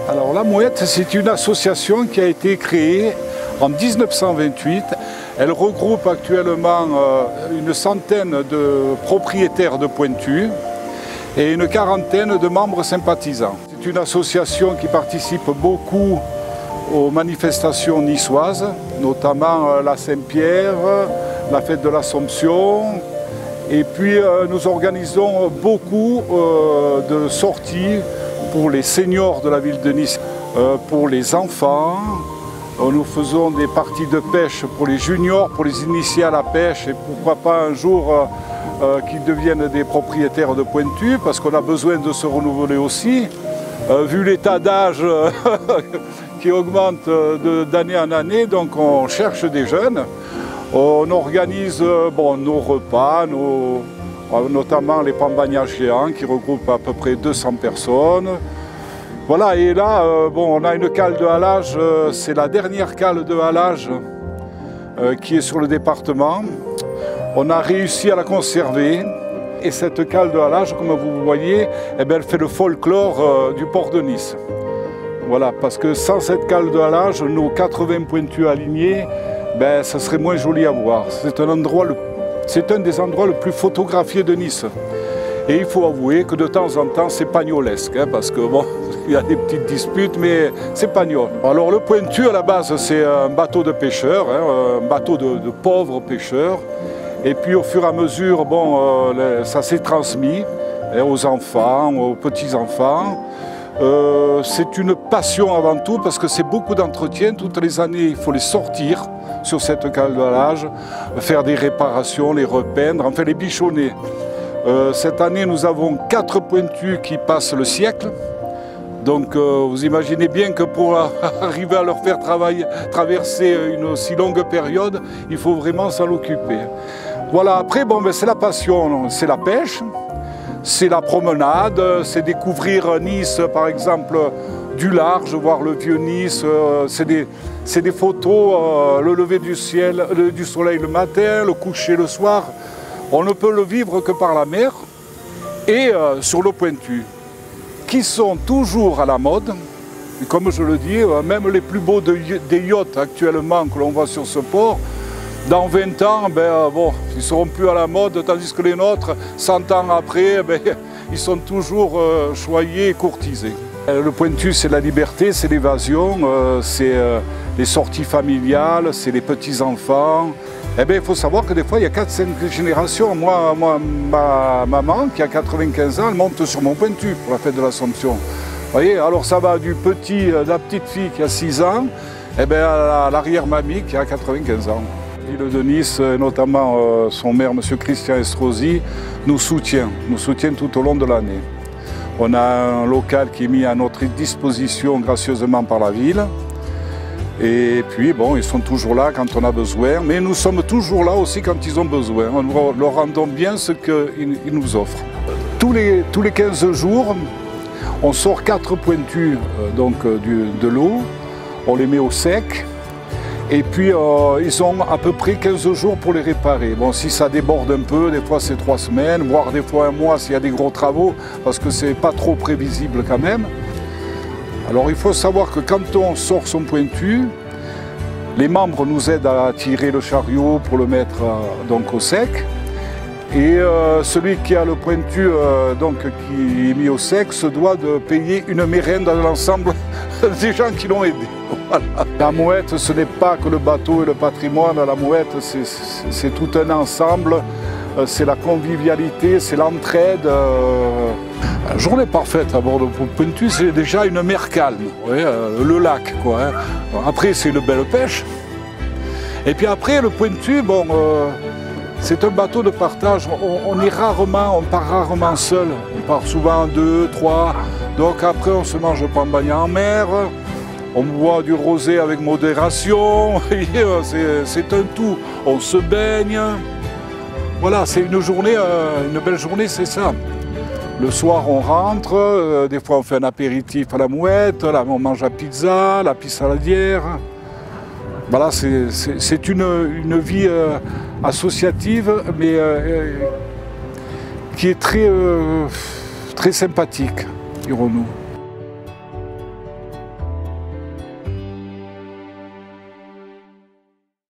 Alors la Mouette, c'est une association qui a été créée en 1928. Elle regroupe actuellement une centaine de propriétaires de Pointu et une quarantaine de membres sympathisants. C'est une association qui participe beaucoup aux manifestations niçoises, notamment la Saint-Pierre, la fête de l'Assomption. Et puis nous organisons beaucoup de sorties pour les seniors de la ville de Nice, pour les enfants. Nous faisons des parties de pêche pour les juniors, pour les initier à la pêche et pourquoi pas un jour qu'ils deviennent des propriétaires de Pointu, parce qu'on a besoin de se renouveler aussi. Vu l'état d'âge qui augmente d'année en année, donc on cherche des jeunes. On organise nos repas, notamment les pambagnages géants qui regroupent à peu près 200 personnes. Voilà, et là, on a une cale de halage, c'est la dernière cale de halage qui est sur le département. On a réussi à la conserver. Et cette cale de halage, comme vous voyez, elle fait le folklore du port de Nice. Voilà, parce que sans cette cale de halage, nos 80 pointus alignés, ça serait moins joli à voir. C'est un des endroits le plus photographiés de Nice. Et il faut avouer que de temps en temps, c'est pagnolesque, parce que il y a des petites disputes, mais c'est pagnol. Alors le Pointu, à la base, c'est un bateau de pêcheurs, un bateau de pauvres pêcheurs. Et puis au fur et à mesure, ça s'est transmis aux enfants, aux petits-enfants. C'est une passion avant tout parce que c'est beaucoup d'entretien. Toutes les années, il faut les sortir sur cette cale de halage, faire des réparations, les repeindre, enfin les bichonner. Cette année, nous avons 4 pointus qui passent le siècle. Donc vous imaginez bien que pour arriver à leur faire traverser une aussi longue période, il faut vraiment s'en occuper. Voilà, après, c'est la passion, c'est la pêche, c'est la promenade, c'est découvrir Nice, par exemple, du large, voir le vieux Nice, c'est des photos, le lever du soleil le matin, le coucher le soir. On ne peut le vivre que par la mer et sur le Pointu, qui sont toujours à la mode. Et comme je le dis, même les plus beaux des yachts actuellement que l'on voit sur ce port, dans 20 ans, ils ne seront plus à la mode, tandis que les nôtres, 100 ans après, ils sont toujours choyés et courtisés. Le Pointu, c'est la liberté, c'est l'évasion, c'est les sorties familiales, c'est les petits-enfants. Il faut savoir que des fois, il y a 4-5 générations. Moi, ma maman, qui a 95 ans, elle monte sur mon Pointu pour la fête de l'Assomption. Vous voyez, alors ça va du de la petite fille qui a 6 ans, à l'arrière-mamie qui a 95 ans. La ville de Nice, notamment son maire, M. Christian Estrosi, nous soutient tout au long de l'année. On a un local qui est mis à notre disposition gracieusement par la ville. Et puis, ils sont toujours là quand on a besoin, mais nous sommes toujours là aussi quand ils ont besoin. Nous leur rendons bien ce qu'ils nous offrent. Tous les 15 jours, on sort 4 pointus de l'eau, on les met au sec. Et puis, ils ont à peu près 15 jours pour les réparer. Si ça déborde un peu, des fois c'est 3 semaines, voire des fois 1 mois s'il y a des gros travaux, parce que c'est pas trop prévisible quand même. Alors, il faut savoir que quand on sort son Pointu, les membres nous aident à tirer le chariot pour le mettre au sec. Et celui qui a le Pointu qui est mis au sec se doit de payer une mérende à l'ensemble des gens qui l'ont aidé. Voilà. La Mouette, ce n'est pas que le bateau et le patrimoine. La Mouette, c'est tout un ensemble. C'est la convivialité, c'est l'entraide. La journée parfaite à bord de Pointu, c'est déjà une mer calme, le lac, quoi. Après, c'est une belle pêche. Et puis après, le Pointu, c'est un bateau de partage. On part rarement seul. On part souvent 2, 3. Donc après, on se mange pas en bagnant en mer. On boit du rosé avec modération. C'est un tout. On se baigne. Voilà, c'est une journée, une belle journée, c'est ça. Le soir, on rentre. Des fois, on fait un apéritif à la Mouette. Là, on mange la pizza saladière. Voilà, c'est une vie associative, mais qui est très sympathique, dirons-nous.